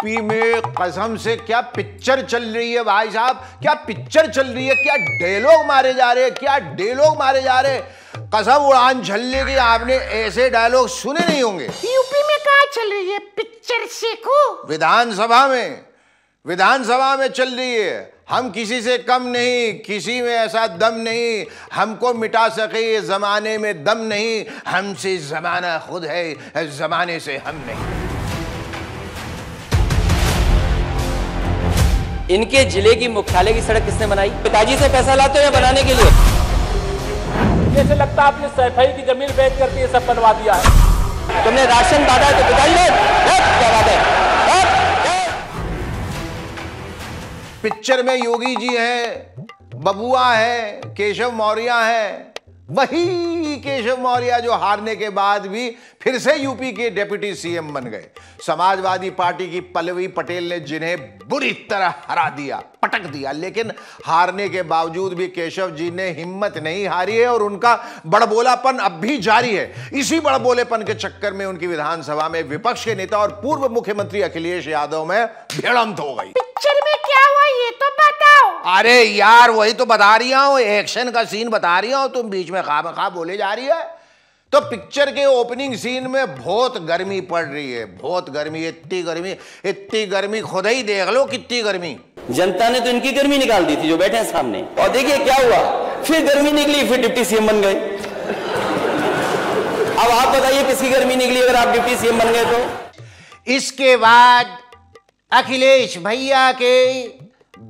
UP में कसम से क्या पिक्चर चल रही है भाई साहब, क्या पिक्चर चल रही है, क्या डायलॉग मारे जा रहे हैं, क्या डायलॉग मारे जा रहे हैं। कसम उड़ान झल्ले की, आपने ऐसे डायलॉग सुने नहीं होंगे। यूपी में कहाँ चल रही है पिक्चर सीखो? विधानसभा में चल रही है। हम किसी से कम नहीं, किसी में ऐसा दम नहीं हमको मिटा सके ये जमाने में दम नहीं। हमसे जमाना खुद है, जमाने से हम नहीं। इनके जिले की मुख्यालय की सड़क किसने बनाई? पिताजी से पैसा लाते हो या बनाने के लिए? जैसे लगता है आपने सैफई की जमीन बेच करके ये सब बनवा दिया है। तुमने राशन बांटा है तो पिताजी ने क्या बात है? पिक्चर में योगी जी है, बबुआ है, केशव मौर्य है, वही केशव मौर्य जो हारने के बाद भी फिर से यूपी के डिप्टी सीएम बन गए। समाजवादी पार्टी की पल्लवी पटेल ने जिन्हें बुरी तरह हरा दिया, पटक दिया, लेकिन हारने के बावजूद भी केशव जी ने हिम्मत नहीं हारी है और उनका बड़बोलापन अब भी जारी है। इसी बड़बोलेपन के चक्कर में उनकी विधानसभा में विपक्ष के नेता और पूर्व मुख्यमंत्री अखिलेश यादव में भिड़ंत हो गई। पिक्चर में क्या हुआ ये तो बताओ। अरे यार वही तो बता रही हूं, एक्शन का सीन बता रही हूं, तुम बीच में खा बोले जा रही है। तो पिक्चर के ओपनिंग सीन में बहुत गर्मी पड़ रही है, बहुत गर्मी, इतनी गर्मी खुद ही देख लो कितनी गर्मी। जनता ने तो इनकी गर्मी निकाल दी थी जो बैठे हैं सामने, और देखिए क्या हुआ, फिर गर्मी निकली, फिर डिप्टी सीएम बन गए। अब आप बताइए किसकी गर्मी निकली अगर आप डिप्टी सीएम बन गए तो? इसके बाद अखिलेश भैया के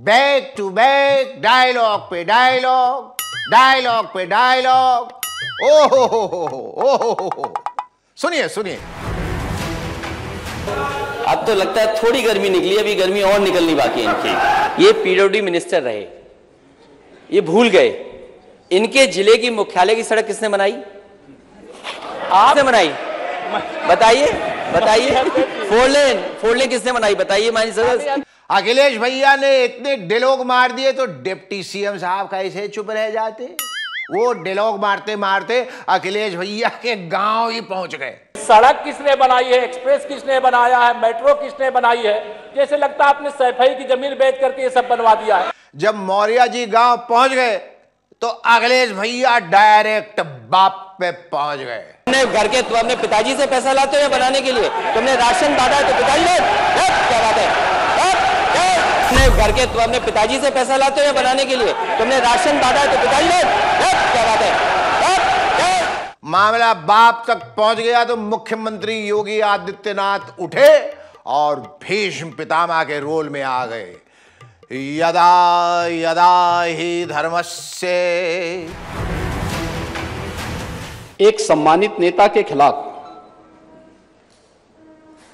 बैक टू बैक डायलॉग पे डायलॉग, डायलॉग पे डायलॉग। ओहो, सुनिए। अब तो लगता है थोड़ी गर्मी निकली, अभी गर्मी और निकलनी बाकी है इनकी। ये पीडब्ल्यूडी मिनिस्टर रहे, ये भूल गए इनके जिले की मुख्यालय की सड़क किसने बनाई? आपने बनाई? बताइए। फोर लेन किसने बनाई बताइए मानी सदस्य? अखिलेश भैया ने इतने डायलॉग मार दिए तो डिप्टी सीएम साहब कैसे चुप रह जाते। वो डायलॉग मारते मारते अखिलेश भैया के गांव ही पहुंच गए। सड़क किसने बनाई है, एक्सप्रेस किसने बनाया है, मेट्रो किसने बनाई है? जैसे लगता है आपने सैफई की जमीन बेच करके ये सब बनवा दिया है। जब मौर्य जी गांव पहुंच गए तो अखिलेश भैया डायरेक्ट बाप पे पहुंच गए। तुमने घर के, तुम अपने पिताजी से पैसा लाते हो या बनाने के लिए? तुमने राशन बांटा है तो पिताजी ने क्या बात है? तुमने घर के, तुम अपने पिताजी से पैसा लाते हो या बनाने के लिए? तुमने राशन बांटा है तो पिताजी ने क्या बात है? मामला बाप तक पहुंच गया तो मुख्यमंत्री योगी आदित्यनाथ उठे और भीष्म पितामह के रोल में आ गए। यदा यदा ही धर्मस्य। एक सम्मानित नेता के खिलाफ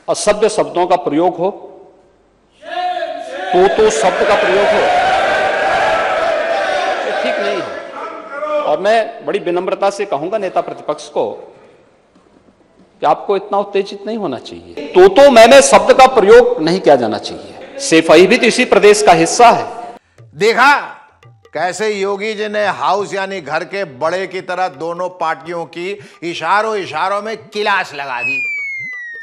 असभ्य शब्दों का प्रयोग हो, तो शब्द का प्रयोग हो, ये ठीक नहीं है। और मैं बड़ी विनम्रता से कहूंगा नेता प्रतिपक्ष को कि आपको इतना उत्तेजित नहीं होना चाहिए। तो मैंने शब्द का प्रयोग नहीं किया जाना चाहिए। सैफई भी तो इसी प्रदेश का हिस्सा है। देखा कैसे योगी जी ने हाउस यानी घर के बड़े की तरह दोनों पार्टियों की इशारों में किलास लगा दी।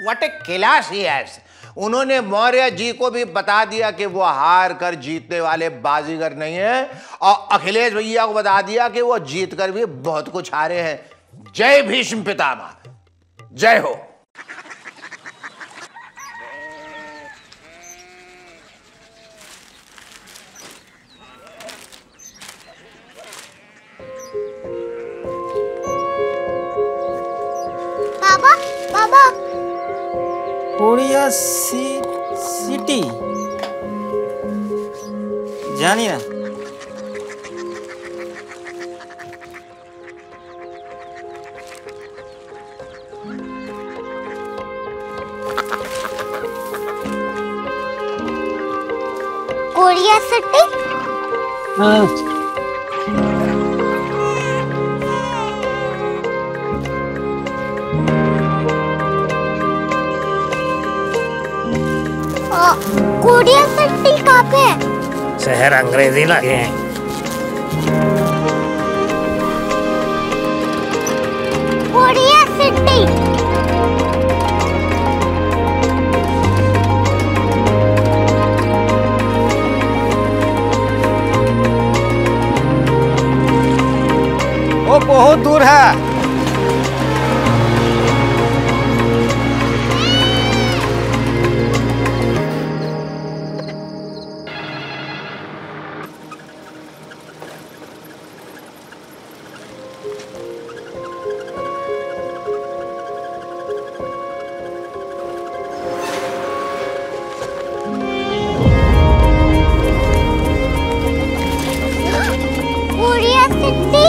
What a class he has. उन्होंने मौर्य जी को भी बता दिया कि वो हार कर जीतने वाले बाजीगर नहीं है, और अखिलेश भैया को बता दिया कि वो जीत कर भी बहुत कुछ हारे हैं। जय भीष्म पितामह, जय हो। बाबा कोरिया सिटी जानिए कोरिया सिटी। हाँ कोरिया सिटी कहाँ पे है? शहर अंग्रेजी लगे हैं। Korea city. बहुत दूर है। Korea city.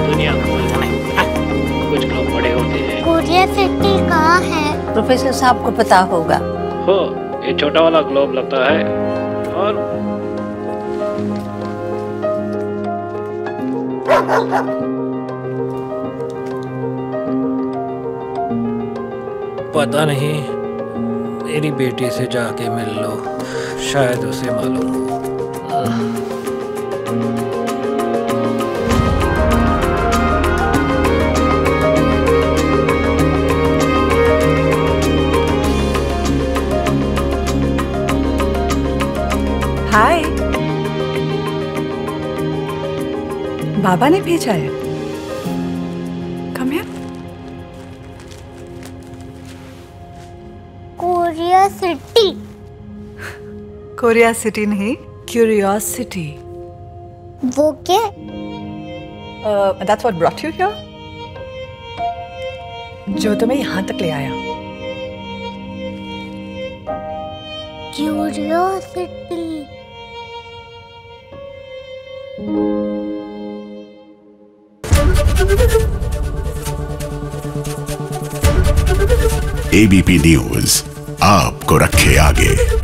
दुनिया को कुछ लोग बड़े होते हैं। कोरिया सिटी कहाँ है? प्रोफेसर साहब को पता होगा। हो, ये छोटा वाला ग्लोब लगता है और पता नहीं, मेरी बेटी से जाके मिल लो, शायद उसे मालूम हो। हाय, बाबा ने भेजा है। Come here. Korea city. Korea city नहीं, क्यूरियोसिटी। वो क्या? That's what brought you here? जो तुम्हें यहाँ तक ले आया। क्यूरियोसिटी। एबीपी न्यूज आपको रखे आगे।